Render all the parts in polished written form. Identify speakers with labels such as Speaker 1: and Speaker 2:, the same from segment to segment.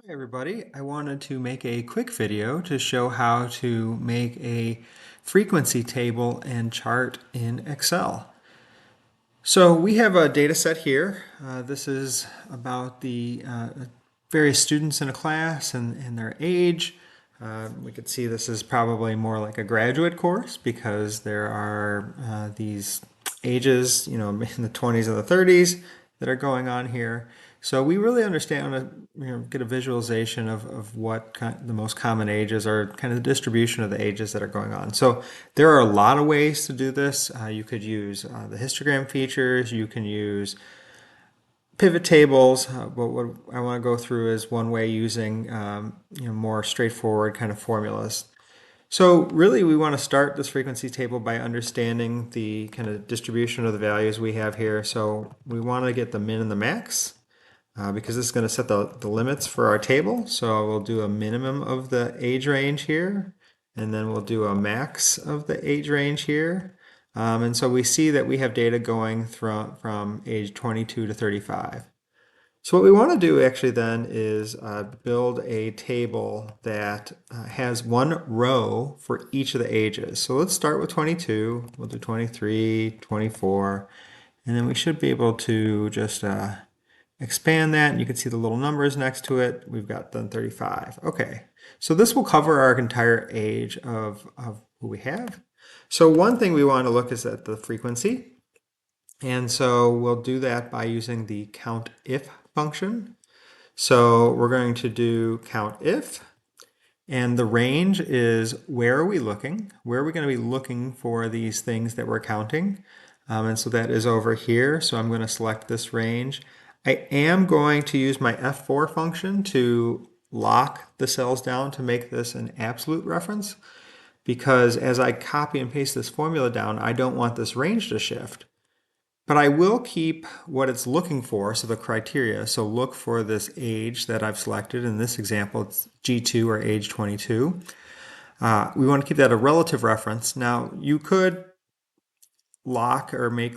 Speaker 1: Hi everybody, I wanted to make a quick video to show how to make a frequency table and chart in Excel. So we have a data set here. This is about the various students in a class and their age. We could see this is probably more like a graduate course because there are these ages, in the 20s and the 30s that are going on here. So we really understand, get a visualization of what the most common ages are, kind of the distribution of the ages that are going on. So there are a lot of ways to do this. You could use the histogram features. You can use pivot tables. But what I want to go through is one way using more straightforward kind of formulas. So really we want to start this frequency table by understanding the kind of distribution of the values we have here. So we want to get the min and the max because this is going to set the limits for our table. So we'll do a minimum of the age range here, and then we'll do a max of the age range here. And so we see that we have data going from age 22 to 35. So what we want to do actually then is build a table that has one row for each of the ages. So let's start with 22, we'll do 23, 24, and then we should be able to just expand that, and you can see the little numbers next to it. We've got then 35. Okay, so this will cover our entire age of who we have. So one thing we want to look is at the frequency. And so we'll do that by using the COUNTIF function. So we're going to do COUNTIF, and the range is where are we looking? Where are we going to be looking for these things that we're counting? And so that is over here. So I'm going to select this range. I am going to use my F4 function to lock the cells down to make this an absolute reference, because as I copy and paste this formula down, I don't want this range to shift. But I will keep what it's looking for, so the criteria. So look for this age that I've selected. In this example, it's G2 or age 22. We want to keep that a relative reference. Now, you could lock or make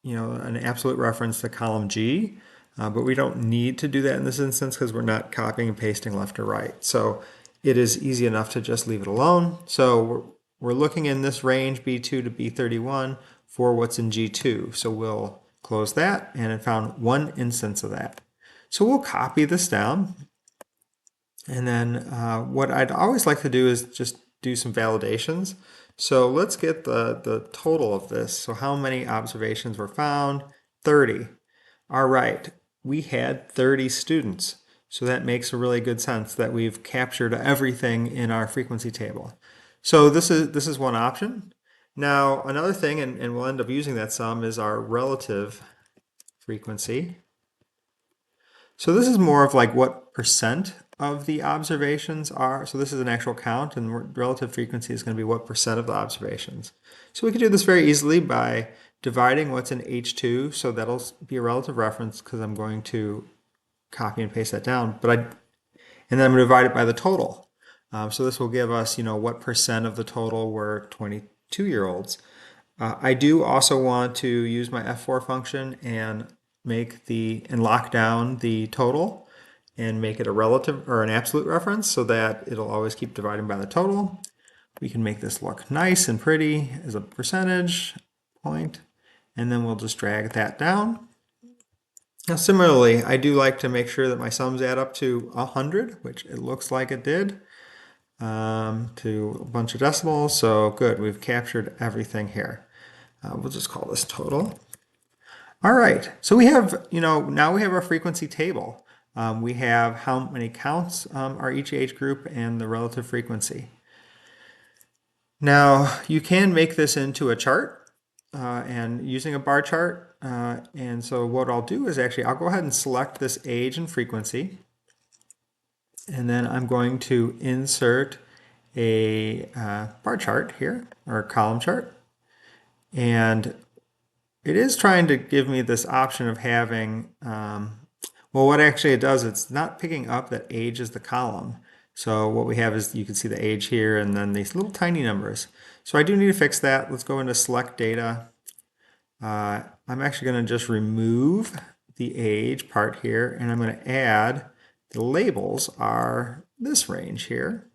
Speaker 1: an absolute reference to column G, but we don't need to do that in this instance because we're not copying and pasting left or right. So it is easy enough to just leave it alone. So we're looking in this range B2 to B31 for what's in G2. So we'll close that, and it found one instance of that. So we'll copy this down. And then what I'd always like to do is just do some validations. So let's get the total of this. So how many observations were found? 30. All right, we had 30 students. So that makes a really good sense that we've captured everything in our frequency table. So this is one option. Now another thing, and we'll end up using that some, is our relative frequency. So this is more of like what percent of the observations are. So this is an actual count, and relative frequency is going to be what percent of the observations. So we can do this very easily by dividing what's in H2. So that'll be a relative reference because I'm going to copy and paste that down. And then I'm going to divide it by the total. So this will give us, what percent of the total were 22-year-olds. I do also want to use my F4 function and lock down the total and make it a relative or an absolute reference so that it'll always keep dividing by the total. We can make this look nice and pretty as a percentage point, and then we'll just drag that down. Now similarly, I do like to make sure that my sums add up to 100, which it looks like it did, to a bunch of decimals. So good, we've captured everything here. We'll just call this total. All right, so we have, now we have our frequency table. We have how many counts are each age group and the relative frequency. Now, you can make this into a chart and using a bar chart. And so what I'll do is I'll go ahead and select this age and frequency. And then I'm going to insert a bar chart here, or a column chart. And it is trying to give me this option of having, well, what actually it does, it's not picking up that age is the column. So what we have is, you can see the age here and then these little tiny numbers. So I do need to fix that. Let's go into select data. I'm actually going to just remove the age part here, and I'm going to add The labels are this range here.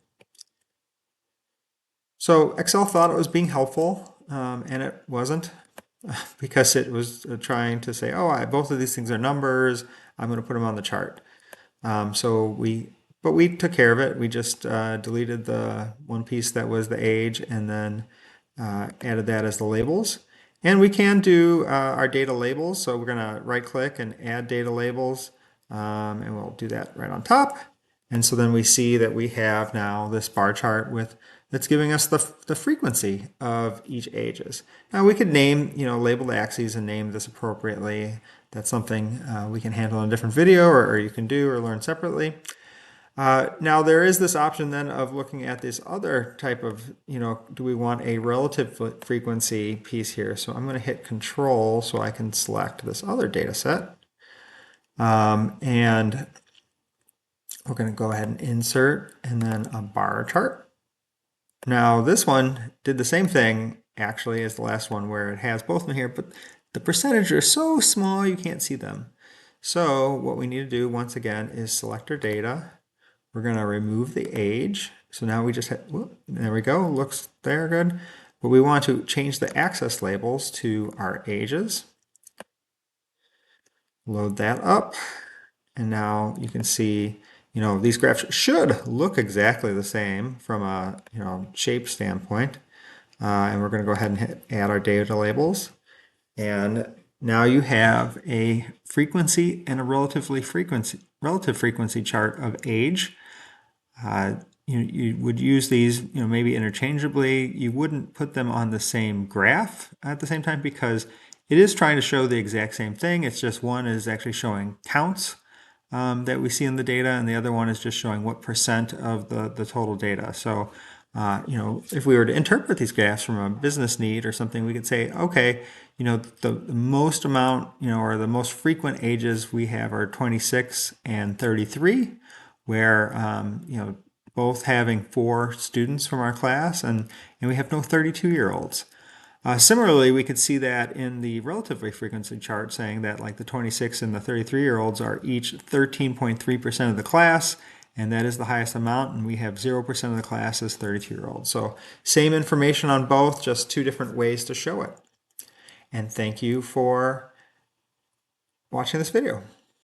Speaker 1: So Excel thought it was being helpful, and it wasn't, because it was trying to say, oh, both of these things are numbers, I'm going to put them on the chart. But we took care of it. We just deleted the one piece that was the age and then added that as the labels. And we can do our data labels. So we're going to right click and add data labels, and we'll do that right on top. And so then we see that we have now this bar chart that's giving us the frequency of each ages. Now we could name, label the axes and name this appropriately. That's something we can handle in a different video, or you can do or learn separately. Now there is this option then of looking at this other type of, do we want a relative frequency piece here? So I'm going to hit Control so I can select this other data set. And we're going to go ahead and insert and then a bar chart. Now this one did the same thing actually as the last one, where it has both of them here, but the percentages are so small you can't see them. So what we need to do once again is select our data. We're going to remove the age. So now we just hit, whoop, there we go, looks there good. But we want to change the access labels to our ages. Load that up. And now you can see, these graphs should look exactly the same from a, shape standpoint. And we're going to go ahead and add our data labels. And now you have a frequency and a relative frequency chart of age. You would use these, maybe interchangeably. You wouldn't put them on the same graph at the same time, because it is trying to show the exact same thing. It's just one is actually showing counts that we see in the data, and the other one is just showing what percent of the total data. So, if we were to interpret these graphs from a business need or something, we could say, okay, the most amount, or the most frequent ages we have are 26 and 33, where, both having 4 students from our class, and we have no 32-year-olds. Similarly, we could see that in the relatively frequency chart, saying that like the 26 and the 33-year-olds are each 13.3% of the class, and that is the highest amount, and we have 0% of the class as 32-year-olds. So same information on both, just 2 different ways to show it. And thank you for watching this video.